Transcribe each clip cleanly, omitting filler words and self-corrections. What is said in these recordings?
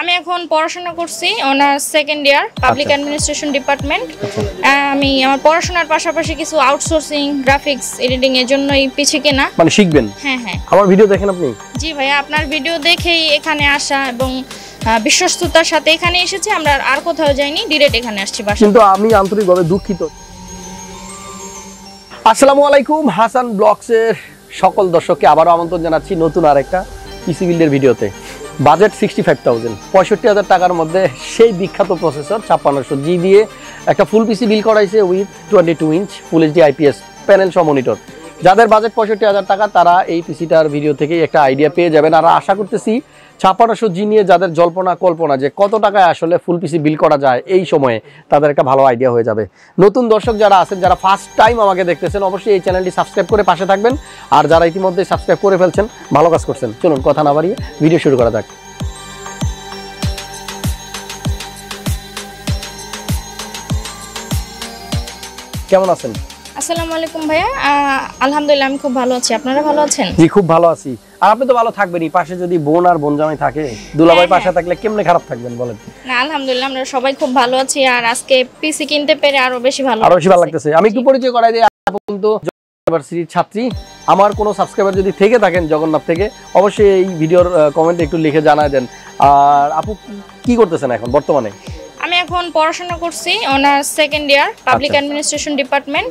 আমি এখন পড়াশোনা করছি honours second year public administration department. আমি আমার পড়াশোনার পাশাপাশি কিছু আউটসোর্সিং গ্রাফিক্স এডিটিং এর জন্যই পিছে কেনা। মানে শিখবেন? হ্যাঁ হ্যাঁ। আমার ভিডিও দেখেন আপনি? জি ভাইয়া, আপনার ভিডিও দেখেই এখানে আসা এবং বিশ্বস্ততার সাথে এখানে এসেছি। আমরা আর কোথাও যাইনি, ডিরেক্ট এখানে আসছি বাসা। কিন্তু আমি আন্তরিকভাবে দুঃখিত। আসসালামু আলাইকুম, হাসান ব্লগসের সকল দর্শককে আবারও আমন্ত্রণ জানাচ্ছি নতুন আরেকটা পিসি বিল্ডের ভিডিওতে। বাজেট 65,000, 65,000 টাকার মধ্যে সেই বিখ্যাত প্রসেসর 5600G দিয়ে একটা ফুল পিসি বিল করাইছে with 22 inch full HD IPS panel সহ মনিটর। যাদের বাজেট 65,000 টাকা তারা এই পিসিটার ভিডিও থেকে একটা আইডিয়া পেয়ে যাবেন। আর আশা করতেছি 5600G নিয়ে যাদের জল্পনা কল্পনা যে কত টাকায় আসলে ফুল পিসি বিল করা যায় এই সময়ে, তাদের একটা ভালো আইডিয়া হয়ে যাবে। নতুন দর্শক যারা আছেন, যারা ফার্স্ট টাইম আমাকে দেখতেছেন, অবশ্যই এই চ্যানেলটি সাবস্ক্রাইব করে পাশে থাকবেন। আর যারা ইতিমধ্যে সাবস্ক্রাইব করে ফেলছেন, ভালো কাজ করছেন। চলুন কথা না বাড়িয়ে ভিডিও শুরু করা যাক। কেমন আছেন? আসসালামু আলাইকুম ভাইয়া। আলহামদুলিল্লাহ আমি খুব ভালো আছি। আপনারা ভালো আছেন? জি খুব ভালো আছি। আর আপনি তো ভালো থাকবেনই, পাশে যদি বোন আর বোন জামাই থাকে, দুলাভাই পাশে থাকলে কেমনে খারাপ থাকবেন বলেন? না আলহামদুলিল্লাহ আমরা সবাই খুব ভালো আছি। আর আজকে পিসি কিনতে পেরে আরো বেশি ভালো লাগতেছে। আমি একটু পরিচয় করাই দিই। পর্যন্ত ইউনিভার্সিটির ছাত্রী। আমার কোনো সাবস্ক্রাইবার যদি থেকে থাকেন জগন্নাথ থেকে, অবশ্যই এই ভিডিওর কমেন্টে একটু লিখে জানায় দেন। আর আপু কি করতেছেন এখন বর্তমানে? আমি এখন পড়াশোনা করছি honours second year public administration department.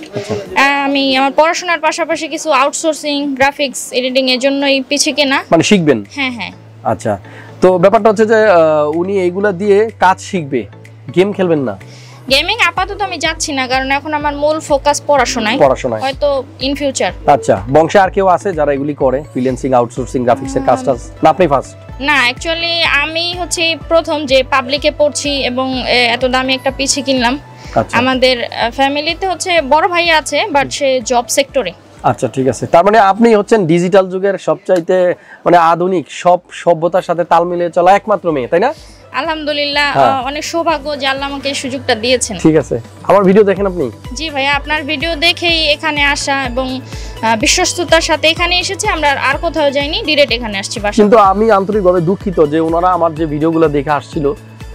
আমি আমার পড়াশোনার পাশাপাশি কিছু আউটসোর্সিং গ্রাফিক্স এডিটিং এর জন্যই পিছে কেনা। মানে শিখবেন? হ্যাঁ হ্যাঁ। আচ্ছা, তো ব্যাপারটা হচ্ছে যে উনি এইগুলা দিয়ে কাজ শিখবে, গেম খেলবেন না? গেমিং আপাতত আমি যাচ্ছি না, কারণ এখন আমার মূল ফোকাস পড়াশোনায়, হয়তো ইন ফিউচার। আচ্ছা, বংশে আর কেউ আছে যারা এগুলি করে, ফ্রিল্যান্সিং আউটসোর্সিং গ্রাফিক্সের কাজটা? না আপনি ফার্স্ট? না অ্যাকচুয়ালি আমি হচ্ছে প্রথম যে পাবলিকে পড়ছি এবং এত দামি একটা পিসি কিনলাম। আমাদের ফ্যামিলিতে হচ্ছে বড় ভাই আছে, বাট সে জব সেক্টরে। আচ্ছা ঠিক আছে, তার মানে আপনি হচ্ছেন ডিজিটাল যুগের সবচাইতে মানে আধুনিক সব সভ্যতার সাথে তাল মিলিয়ে চলা একমাত্র মেয়ে, তাই না? আলহামদুলিল্লাহ, অনেক সৌভাগ্য যে আল্লাহ আমাকে এই সুযোগটা দিয়েছেন। ঠিক আছে, আমার ভিডিও দেখেন আপনি? জি ভাইয়া, আপনার ভিডিও দেখেই এখানে আসা এবং বিশ্বস্ততার সাথে এখানে এসেছি। আমরা আর কোথাও যাইনি, ডিরেক্ট এখানে আসছি বাসা। কিন্তু আমি আন্তরিকভাবে দুঃখিত যে ওনারা আমার যে ভিডিওগুলো দেখে আসছিল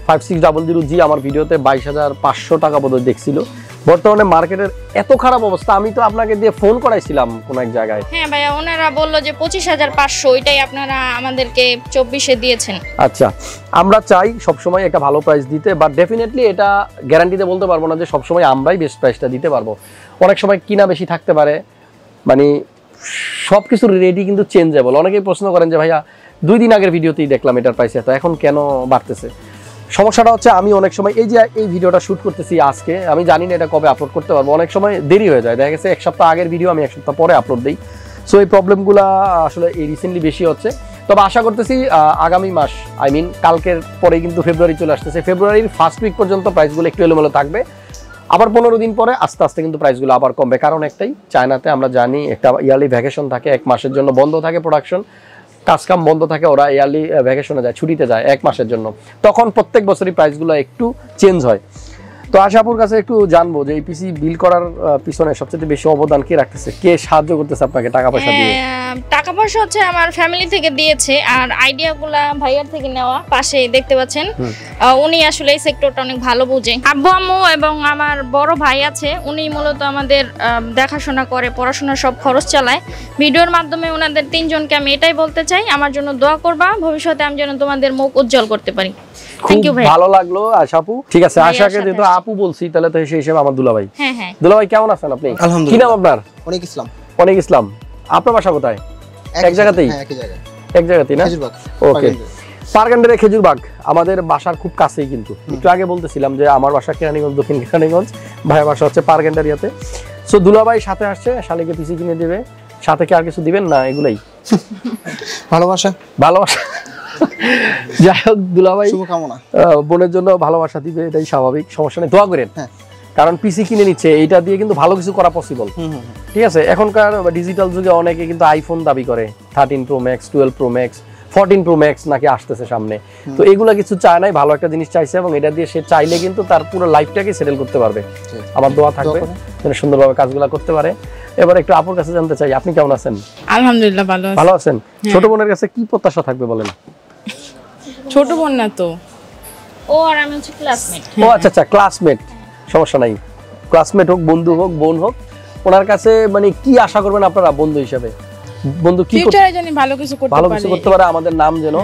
5600G আমার ভিডিওতে 22,500 টাকা বোধহয় দেখছিল। বর্তমানে মার্কেটের এত খারাপ অবস্থা, আমি তো আপনাকে দিয়ে ফোন করাইছিলাম কোন এক জায়গায়। হ্যাঁ ভাইয়া, ওনারা বললো যে 25,500, ওইটাই আপনারা আমাদেরকে 24-এ দিয়েছেন। আচ্ছা, আমরা চাই সবসময় একটা ভালো প্রাইস দিতে, বাট ডেফিনেটলি এটা গ্যারান্টিতে বলতে পারবো না যে সবসময় আমরাই বেস্ট প্রাইসটা দিতে পারবো। অনেক সময় কিনা বেশি থাকতে পারে, মানে সব কিছুর রেডি কিন্তু চেঞ্জেবল। অনেকেই প্রশ্ন করেন যে ভাইয়া 2 দিন আগের ভিডিওতেই দেখলাম এটার প্রাইস এত, এখন কেন বাড়তেছে? সমস্যাটা হচ্ছে আমি অনেক সময় এই যে এই ভিডিওটা শুট করতেছি আজকে, আমি জানি না এটা কবে আপলোড করতে পারবো। অনেক সময় দেরি হয়ে যায়, দেখা গেছে 1 সপ্তাহ আগের ভিডিও আমি 1 সপ্তাহ পরে আপলোড দিই। সো এই প্রবলেমগুলো আসলে এই রিসেন্টলি বেশি হচ্ছে। তবে আশা করতেছি আগামী মাস, আই মিন কালকের পরে কিন্তু ফেব্রুয়ারি চলে আসতেছে, ফেব্রুয়ারির ফার্স্ট উইক পর্যন্ত প্রাইসগুলো একটু এলোমেলো থাকবে। আবার 15 দিন পরে আস্তে আস্তে কিন্তু প্রাইসগুলো আবার কমবে। কারণ একটাই, চায়নাতে আমরা জানি একটা ইয়ারলি ভ্যাকেশন থাকে, 1 মাসের জন্য বন্ধ থাকে প্রোডাকশন, কাজকাম বন্ধ থাকে, ওরা ইয়ারলি ভ্যাকেশনে যায়, ছুটিতে যায় 1 মাসের জন্য। তখন প্রত্যেক বছরই প্রাইসগুলো একটু চেঞ্জ হয়। তো আশাপুর কাছে একটু জানবো যে এই পিসি বিল করার পিছনে সবচেয়ে বেশি অবদান কে রাখতেছে, কে সাহায্য করতেছে আপনাকে টাকা পয়সা দিয়ে? টাকা পয়সা হচ্ছে আমার ফ্যামিলি থেকে দিয়েছে, আর আইডিয়াগুলা ভাইয়ার থেকে নেওয়া। পাশে দেখতে পাচ্ছেন উনি আসলে এই সেক্টরটা অনেক ভালো বুঝে। আব্বু আম্মু এবং আমার বড় ভাই আছে, উনি মূলত আমাদের দেখাশোনা করে, পড়াশোনার সব খরচ চালায়। ভিডিওর মাধ্যমে ওনাদের 3 জনকে আমি এটাই বলতে চাই, আমার জন্য দোয়া করবা, ভবিষ্যতে আমি যেন তোমাদের মুখ উজ্জ্বল করতে পারি। থ্যাংক ইউ ভাই। ভালো লাগলো আশাপু। ঠিক আছে, আশাকে যেহেতু আপু বলছি তাহলে তো সেই হিসেবে আমার দুলাভাই। হ্যাঁ হ্যাঁ। দুলাভাই কেমন আছেন আপনি? আলহামদুলিল্লাহ। কি নাম আপনার? অনেক ইসলাম। অনেক ইসলাম। আপনার বাসা কোথায়? এক জায়গাতেই? হ্যাঁ, একই জায়গায়। এক জায়গাতেই না? খেজুরবাগ। ওকে, পারগান্ডারে খেজুরবাগ আমাদের বাসার খুব কাছেই। কিন্তু একটু আগে বলতেছিলাম যে আমার বাসা কেরানীগঞ্জ, দক্ষিণ কেরানীগঞ্জ, ভাইয়ের বাসা হচ্ছে পারগান্ডারিয়াতে। সো দুলাভাই সাথে আসছে, শালিকে পিসি কিনে দেবে, সাথে কি আর কিছু দিবেন না? এগুলাই ভালোবাসা। ভালোবাসা। যাই হোক, দুলাভাই শুভকামনা, বোনের জন্য ভালোবাসা দিবে, এটাই স্বাভাবিক, সমস্যা নেই, দোয়া করেন। কারণ পিসি কিনে নিচ্ছে, এইটা দিয়ে কিন্তু ভালো কিছু করা পসিবল। ঠিক আছে, এখনকার ডিজিটাল যুগে অনেকে কিন্তু আইফোন দাবি করে, 13 Pro Max, 12 Pro Max, 14 Pro Max নাকি আসতেছে সামনে। তো এগুলা কিছু চায় নাই, ভালো একটা জিনিস চাইছে, এবং এটা দিয়ে সে চাইলে কিন্তু তার পুরো লাইফটাকে সেটেল করতে পারবে। আমার দোয়া থাকবে যেন সুন্দরভাবে কাজগুলো করতে পারে। এবার একটু আপুর কাছে জানতে চাই, আপনি কেমন আছেন? আলহামদুলিল্লাহ ভালো আছি। ভালো আছেন। ছোট বোনের কাছে কি প্রত্যাশা থাকবে বলেন? ছোট বোন না তো, ও আর আমি হচ্ছে ক্লাসমেট। ও আচ্ছা আচ্ছা, ক্লাসমেট, সমস্যা নাই। ক্লাসমেট হোক, বন্ধু হোক, বোন হোক, ওনার কাছে মানে কি আশা করবেন আপনারা বন্ধু হিসেবে? বন্ধু কি ফিউচারে জানি ভালো কিছু করতে পারে, আমাদের নাম যেন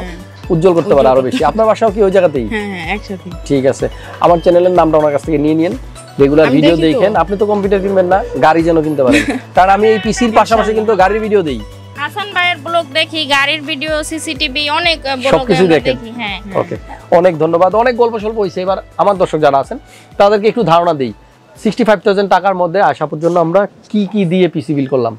উজ্জ্বল করতে পারে আরো বেশি। আপনার বাসাও কি ওই জায়গাতেই? হ্যাঁ, একসাথে। ঠিক আছে, আমার চ্যানেলের নামটা ওনার কাছ থেকে নিয়ে নিন, রেগুলার ভিডিও দেখেন। আপনি তো কম্পিউটার কিনবেন না, গাড়ি যেন কিনতে পারেন, কারণ আমি এই পিসির পাশাপাশি কিন্তু গাড়ির ভিডিও দেই। হাসান ভাইয়ের ব্লগ দেখি, গাড়ির ভিডিও, সিসিটিভি, অনেক ব্লগ সবকিছু দেখেন। হ্যাঁ, ওকে, অনেক ধন্যবাদ। অনেক গল্প সল্প হইছে। এবার আমার দর্শক যারা আছেন তাদেরকে একটু ধারণা দেই 65,000 টাকার মধ্যে আসা পর্যন্ত আমরা কি কি দিয়ে পিসি বিল করলাম।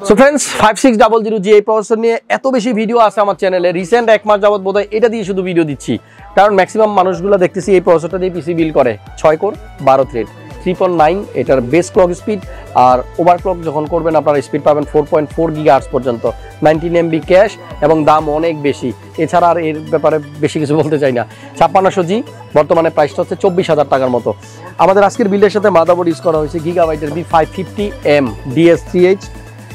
সো ফ্রেন্ডস, 5600G এই প্রসেসর নিয়ে এত বেশি ভিডিও আছে আমার চ্যানেলে। রিসেন্ট 1 মাস যাবত বোধহয় এটা দিয়ে শুধু ভিডিও দিচ্ছি, কারণ ম্যাক্সিমাম মানুষগুলো দেখতেছি এই প্রসেসরটা দিয়ে পিসি বিল করে। 6 কোর 12 থ্রেড 3.9 এটার বেস ক্লক স্পিড, আর ওভারক্লক যখন করবেন আপনারা স্পিড পাবেন 4.4 GHz পর্যন্ত, 19 MB ক্যাশ, এবং দাম অনেক বেশি। এছাড়া আর এর ব্যাপারে বেশি কিছু বলতে চাই না। 5600G বর্তমানে প্রাইসটা হচ্ছে 24,000 টাকার মতো। আমাদের আজকের বিলের সাথে মাদারবোর্ড ইউজ করা হয়েছে Gigabyte-এর B550M DS3H।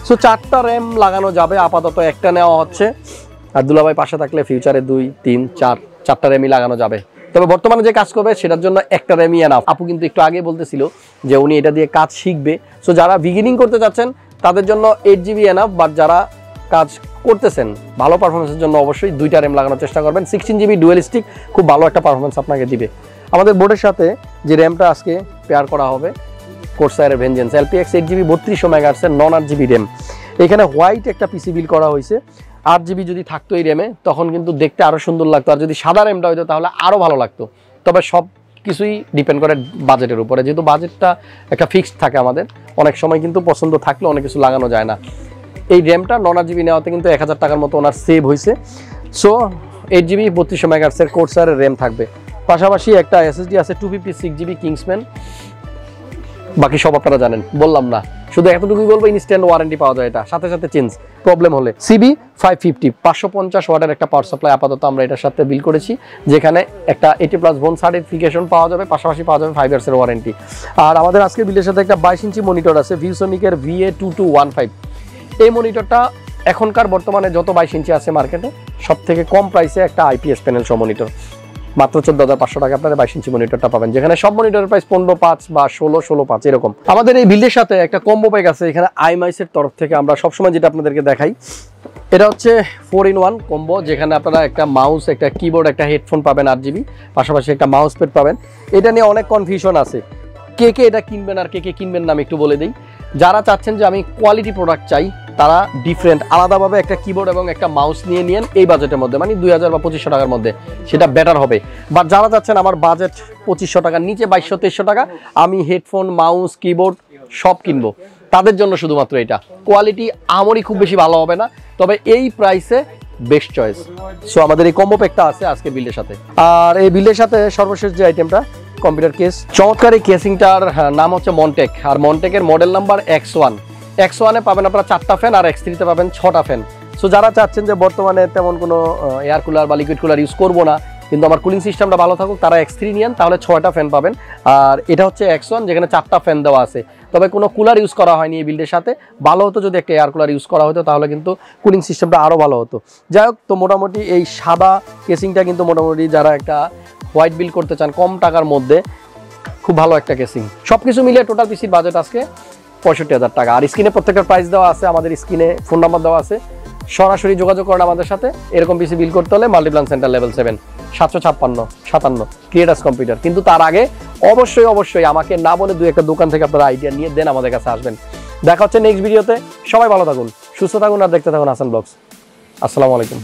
সো 4টা র্যাম লাগানো যাবে, আপাতত একটা নেওয়া হচ্ছে, আর দুলাভাই পাশে থাকলে ফিউচারে 2, 3, 4টা র্যামই লাগানো যাবে। তবে বর্তমানে যে কাজ করবে সেটার জন্য একটা র্যামই এনাফ। আপু কিন্তু একটু আগে বলতেছিল যে উনি এটা দিয়ে কাজ শিখবে। সো যারা বিগিনিং করতে যাচ্ছেন তাদের জন্য 8GB এনাফ, বাট যারা কাজ করতেছেন ভালো পারফরমেন্সের জন্য অবশ্যই 2টা র্যাম লাগানোর চেষ্টা করবেন। 16GB ডুয়েল স্টিক খুব ভালো একটা পারফরমেন্স আপনাকে দিবে। আমাদের বোর্ডের সাথে যে র্যামটা আজকে পেয়ার করা হবে Corsair vengeance LPX 8GB 3200 MHz নন 8GB র্যাম। এখানে হোয়াইট একটা পিসি বিল করা হয়েছে। 8GB যদি থাকতো এই র্যামে তখন কিন্তু দেখতে আরো সুন্দর লাগতো, আর যদি সাদা র্যামটা হইতো তাহলে আরো ভালো লাগতো। তবে সব কিছুই ডিপেন্ড করে বাজেটের উপরে, যেহেতু বাজেটটা একটা ফিক্সড থাকে আমাদের, অনেক সময় কিন্তু পছন্দ থাকলে অনেক কিছু লাগানো যায় না। এই র্যামটা নন 8GB নেওয়াতে কিন্তু 1000 টাকার মতো ওনার সেভ হয়েছে। So 8GB 3200 MHz Corsair RAM থাকবে, পাশাপাশি একটা SSD আছে 256GB KINGSMAN। বাকি সব আপনারা জানেন, বললাম না, শুধু এতটুকুই বলবো, ইনস্ট্যান্ট ওয়ারেন্টি পাওয়া যায়, এটা সাথে সাথে চেঞ্জ প্রবলেম হলে। CB 550 550 ওয়াটের একটা পাওয়ার সাপ্লাই আপাতত আমরা এটার সাথে বিল করেছি, যেখানে একটা 80+ ভোন সার্টিফিকেশন পাওয়া যাবে, পাশাপাশি পাওয়া যাবে 5 ইয়ার্সের ওয়ারেন্টি। আর আমাদের আজকে বিলের সাথে একটা 22 ইঞ্চি মনিটর আছে ViewSonicের VA2215। এই মনিটরটা এখনকার বর্তমানে যত 22 ইঞ্চি আছে মার্কেটে সব থেকে কম প্রাইসে একটা IPS প্যানেল সহ মনিটর, মাত্র 14,500 টাকা আপনারা 22 ইঞ্চি মনিটরটা পাবেন, যেখানে সব মনিটরের প্রাইস 15,500 বা 16,500 এরকম। আমাদের এই বিল্ডের সাথে একটা কম্বো প্যাক আছে এখানে IMICE-এর তরফ থেকে, আমরা সবসময় যেটা আপনাদেরকে দেখাই, এটা হচ্ছে 4-in-1 কম্বো, যেখানে আপনারা একটা মাউস, একটা কিবোর্ড, একটা হেডফোন পাবেন 8GB, পাশাপাশি একটা মাউস প্যাড পাবেন। এটা নিয়ে অনেক কনফিউশন আছে, কে কে এটা কিনবেন আর কে কে কিনবেন না আমি একটু বলে দিই। যারা চাচ্ছেন যে আমি কোয়ালিটি প্রোডাক্ট চাই তারা ডিফারেন্ট আলাদাভাবে একটা কিবোর্ড এবং একটা মাউস নিয়ে নিন এই বাজেটের মধ্যে, মানে 2000 বা 2500 টাকার মধ্যে, সেটা বেটার হবে। বাট যারা চাচ্ছেন আমার বাজেট 2500 টাকার নিচে, 2200-2300 টাকা, আমি হেডফোন, মাউস, কিবোর্ড সব কিনবো, তাদের জন্য শুধুমাত্র এটা। কোয়ালিটি আমরই খুব বেশি ভালো হবে না, তবে এই প্রাইসে বেস্ট চয়েস। সো আমাদের এই কম্বো প্যাকটা আছে আজকে বিলের সাথে। আর এই বিলের সাথে সর্বশেষ যে আইটেমটা, কম্পিউটার কেস, চমৎকার এই কেসিংটার নাম হচ্ছে মন্টেক, আর মন্টেকের মডেল নাম্বার X1 এ পাবেন আপনারা 4টা ফ্যান, আর X3 তে পাবেন 6টা ফ্যান। সো যারা চাচ্ছেন যে বর্তমানে তেমন কোনো এয়ার কুলার বা লিকুইড কুলার ইউজ করবো না, কিন্তু আমার কুলিং সিস্টেমটা ভালো থাকুক, তারা X3 নিয়েন, তাহলে 6টা ফ্যান পাবেন। আর এটা হচ্ছে X1, যেখানে 4টা ফ্যান দেওয়া আছে, তবে কোনো কুলার ইউজ করা হয়নি এই বিল্ডের সাথে। ভালো হতো যদি একটা এয়ার কুলার ইউজ করা হতো, তাহলে কিন্তু কুলিং সিস্টেমটা আরও ভালো হতো। যাই হোক, তো মোটামুটি এই সাদা কেসিংটা কিন্তু মোটামুটি যারা একটা হোয়াইট বিল করতে চান কম টাকার মধ্যে, খুব ভালো একটা কেসিং। সব কিছু মিলিয়ে টোটাল পিসির বাজেট আজকে 65,000 টাকা। আর স্ক্রিনে প্রত্যেকটা প্রাইস দেওয়া আছে, আমাদের স্ক্রিনে ফোন নাম্বার দেওয়া আছে, সরাসরি যোগাযোগ করেন আমাদের সাথে। এরকম পিসি বিল করতে হলে Multiplan centre level 7 756-57 creators computer. কিন্তু তার আগে অবশ্যই আমাকে না বলে 2-1টা দোকান থেকে আপনারা আইডিয়া নিয়ে দেন আমাদের কাছে আসবেন। দেখা হচ্ছে নেক্সট ভিডিওতে। সবাই ভালো থাকুন, সুস্থ থাকুন, আর দেখতে থাকুন হাসান ব্লগস। আসসালামু আলাইকুম।